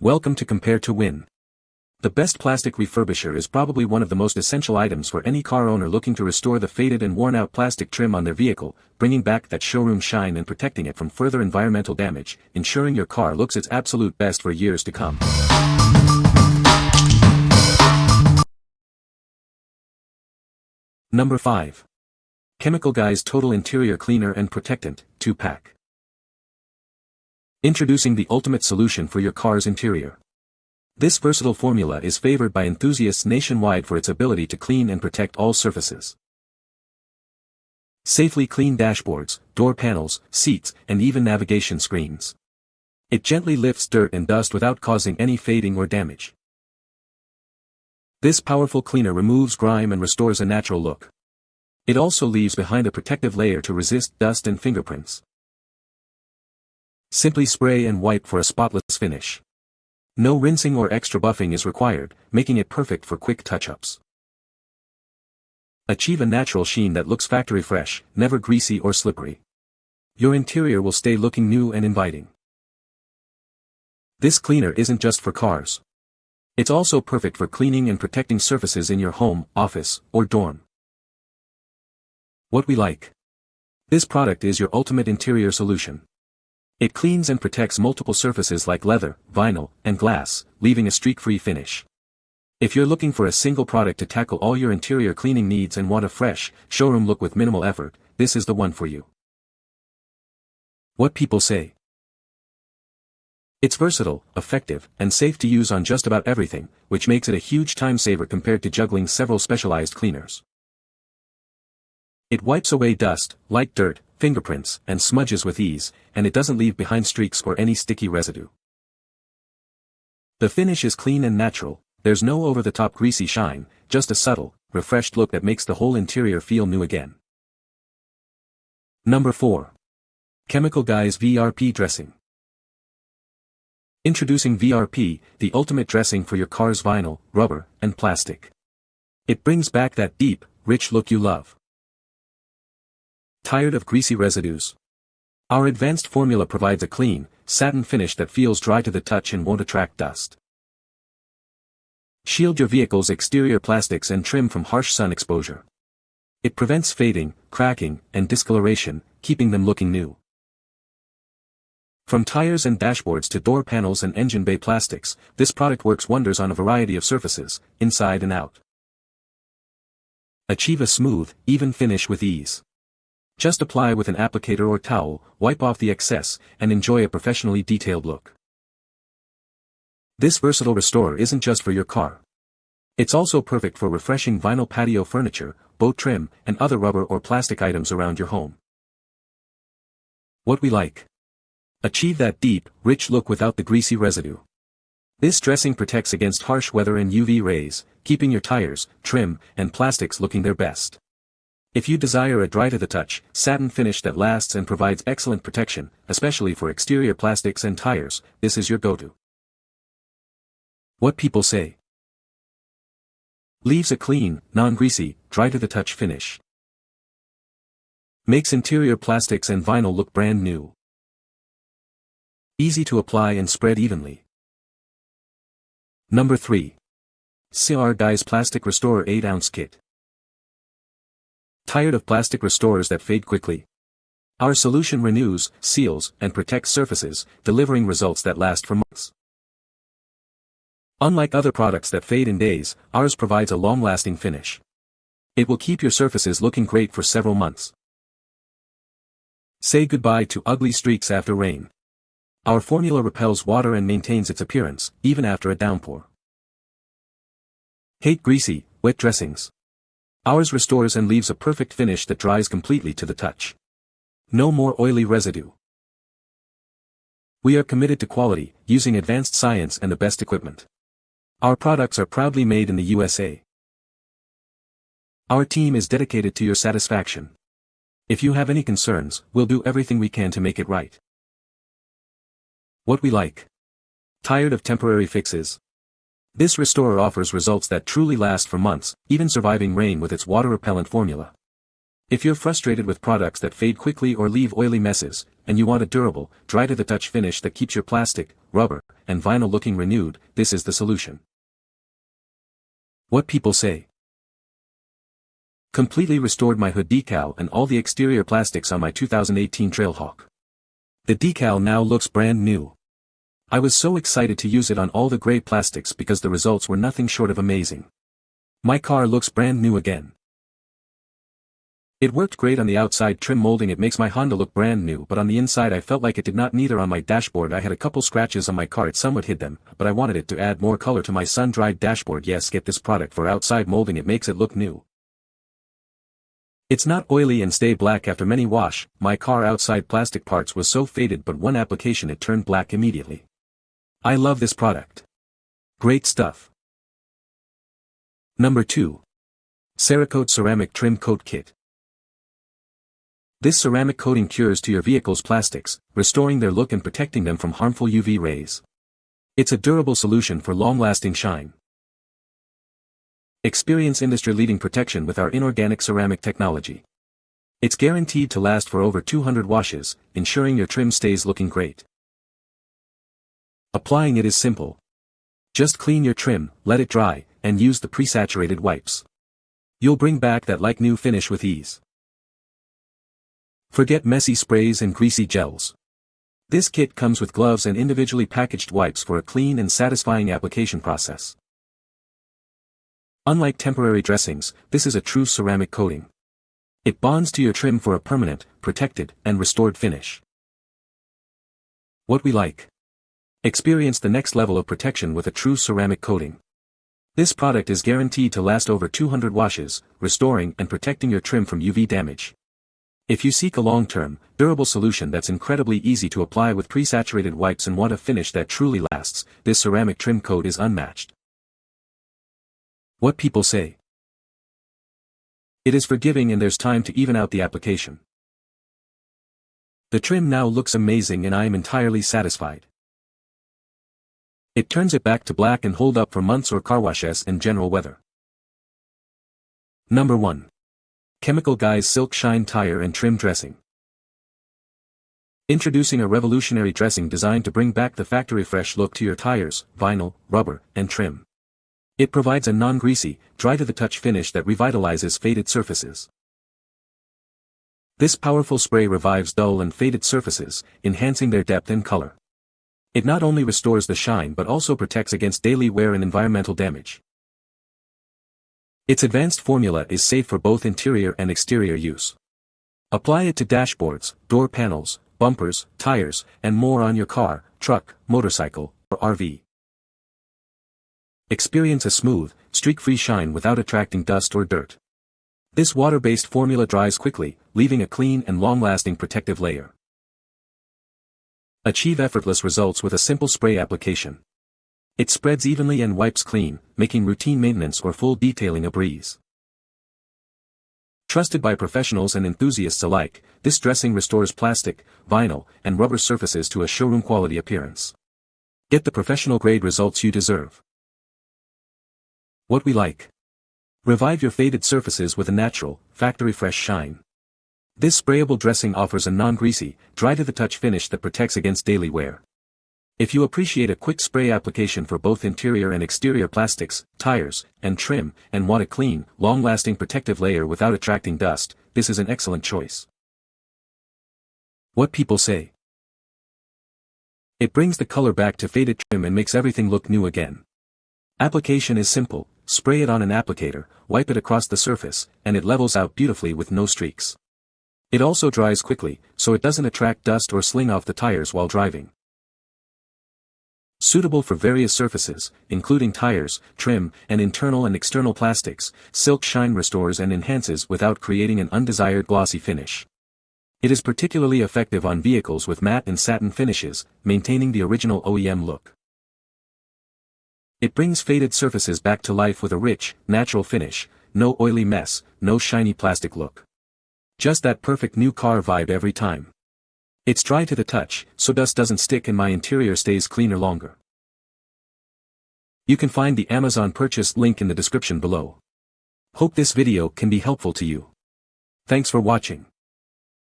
Welcome to Compare to Win. The best plastic refurbisher is probably one of the most essential items for any car owner looking to restore the faded and worn-out plastic trim on their vehicle, bringing back that showroom shine and protecting it from further environmental damage, ensuring your car looks its absolute best for years to come. Number 5. Chemical Guy's Total Interior Cleaner and Protectant, 2-pack. Introducing the ultimate solution for your car's interior. This versatile formula is favored by enthusiasts nationwide for its ability to clean and protect all surfaces. Safely clean dashboards, door panels, seats, and even navigation screens. It gently lifts dirt and dust without causing any fading or damage. This powerful cleaner removes grime and restores a natural look. It also leaves behind a protective layer to resist dust and fingerprints. Simply spray and wipe for a spotless finish. No rinsing or extra buffing is required, making it perfect for quick touch-ups. Achieve a natural sheen that looks factory fresh, never greasy or slippery. Your interior will stay looking new and inviting. This cleaner isn't just for cars. It's also perfect for cleaning and protecting surfaces in your home, office, or dorm. What we like. This product is your ultimate interior solution. It cleans and protects multiple surfaces like leather, vinyl, and glass, leaving a streak-free finish. If you're looking for a single product to tackle all your interior cleaning needs and want a fresh, showroom look with minimal effort, this is the one for you. What people say. It's versatile, effective, and safe to use on just about everything, which makes it a huge time saver compared to juggling several specialized cleaners. It wipes away dust, light dirt, fingerprints, and smudges with ease, and it doesn't leave behind streaks or any sticky residue. The finish is clean and natural, there's no over-the-top greasy shine, just a subtle, refreshed look that makes the whole interior feel new again. Number 4. Chemical Guy's VRP Dressing. Introducing VRP, the ultimate dressing for your car's vinyl, rubber, and plastic. It brings back that deep, rich look you love. Tired of greasy residues? Our advanced formula provides a clean, satin finish that feels dry to the touch and won't attract dust. Shield your vehicle's exterior plastics and trim from harsh sun exposure. It prevents fading, cracking, and discoloration, keeping them looking new. From tires and dashboards to door panels and engine bay plastics, this product works wonders on a variety of surfaces, inside and out. Achieve a smooth, even finish with ease. Just apply with an applicator or towel, wipe off the excess, and enjoy a professionally detailed look. This versatile restorer isn't just for your car. It's also perfect for refreshing vinyl patio furniture, boat trim, and other rubber or plastic items around your home. What we like. Achieve that deep, rich look without the greasy residue. This dressing protects against harsh weather and UV rays, keeping your tires, trim, and plastics looking their best. If you desire a dry-to-the-touch, satin finish that lasts and provides excellent protection, especially for exterior plastics and tires, this is your go-to. What people say. Leaves a clean, non-greasy, dry-to-the-touch finish. Makes interior plastics and vinyl look brand new. Easy to apply and spread evenly. Number 3. CERAKOTE's Plastic Restorer 8-ounce Kit. Tired of plastic restorers that fade quickly? Our solution renews, seals, and protects surfaces, delivering results that last for months. Unlike other products that fade in days, ours provides a long-lasting finish. It will keep your surfaces looking great for several months. Say goodbye to ugly streaks after rain. Our formula repels water and maintains its appearance, even after a downpour. Hate greasy, wet dressings? Ours restores and leaves a perfect finish that dries completely to the touch. No more oily residue. We are committed to quality, using advanced science and the best equipment. Our products are proudly made in the USA. Our team is dedicated to your satisfaction. If you have any concerns, we'll do everything we can to make it right. What we like. Tired of temporary fixes? This restorer offers results that truly last for months, even surviving rain with its water-repellent formula. If you're frustrated with products that fade quickly or leave oily messes, and you want a durable, dry-to-the-touch finish that keeps your plastic, rubber, and vinyl looking renewed, this is the solution. What people say. Completely restored my hood decal and all the exterior plastics on my 2018 Trailhawk. The decal now looks brand new. I was so excited to use it on all the gray plastics because the results were nothing short of amazing. My car looks brand new again. It worked great on the outside trim molding, it makes my Honda look brand new, but on the inside I felt like it did not. Neither on my dashboard. I had a couple scratches on my car, it somewhat hid them, but I wanted it to add more color to my sun-dried dashboard. Yes, get this product for outside molding, it makes it look new. It's not oily and stay black after many wash. My car outside plastic parts was so faded, but one application it turned black immediately. I love this product. Great stuff. Number 2. CERAKOTE Ceramic Trim Coat Kit. This ceramic coating cures to your vehicle's plastics, restoring their look and protecting them from harmful UV rays. It's a durable solution for long-lasting shine. Experience industry-leading protection with our inorganic ceramic technology. It's guaranteed to last for over 200 washes, ensuring your trim stays looking great. Applying it is simple. Just clean your trim, let it dry, and use the pre-saturated wipes. You'll bring back that like-new finish with ease. Forget messy sprays and greasy gels. This kit comes with gloves and individually packaged wipes for a clean and satisfying application process. Unlike temporary dressings, this is a true ceramic coating. It bonds to your trim for a permanent, protected, and restored finish. What we like. Experience the next level of protection with a true ceramic coating. This product is guaranteed to last over 200 washes, restoring and protecting your trim from UV damage. If you seek a long-term, durable solution that's incredibly easy to apply with pre-saturated wipes and want a finish that truly lasts, this ceramic trim coat is unmatched. What people say. It is forgiving and there's time to even out the application. The trim now looks amazing and I am entirely satisfied. It turns it back to black and hold up for months or car washes in general weather. Number 1. Chemical Guys Silk Shine Tire and Trim Dressing. Introducing a revolutionary dressing designed to bring back the factory fresh look to your tires, vinyl, rubber, and trim. It provides a non-greasy, dry-to-the-touch finish that revitalizes faded surfaces. This powerful spray revives dull and faded surfaces, enhancing their depth and color. It not only restores the shine but also protects against daily wear and environmental damage. Its advanced formula is safe for both interior and exterior use. Apply it to dashboards, door panels, bumpers, tires, and more on your car, truck, motorcycle, or RV. Experience a smooth, streak-free shine without attracting dust or dirt. This water-based formula dries quickly, leaving a clean and long-lasting protective layer. Achieve effortless results with a simple spray application. It spreads evenly and wipes clean, making routine maintenance or full detailing a breeze. Trusted by professionals and enthusiasts alike, this dressing restores plastic, vinyl, and rubber surfaces to a showroom quality appearance. Get the professional-grade results you deserve. What we like. Revive your faded surfaces with a natural, factory-fresh shine. This sprayable dressing offers a non-greasy, dry-to-the-touch finish that protects against daily wear. If you appreciate a quick spray application for both interior and exterior plastics, tires, and trim, and want a clean, long-lasting protective layer without attracting dust, this is an excellent choice. What people say. It brings the color back to faded trim and makes everything look new again. Application is simple, spray it on an applicator, wipe it across the surface, and it levels out beautifully with no streaks. It also dries quickly, so it doesn't attract dust or sling off the tires while driving. Suitable for various surfaces, including tires, trim, and internal and external plastics, Silk Shine restores and enhances without creating an undesired glossy finish. It is particularly effective on vehicles with matte and satin finishes, maintaining the original OEM look. It brings faded surfaces back to life with a rich, natural finish, no oily mess, no shiny plastic look. Just that perfect new car vibe every time. It's dry to the touch, so dust doesn't stick and my interior stays cleaner longer. You can find the Amazon purchase link in the description below. Hope this video can be helpful to you. Thanks for watching.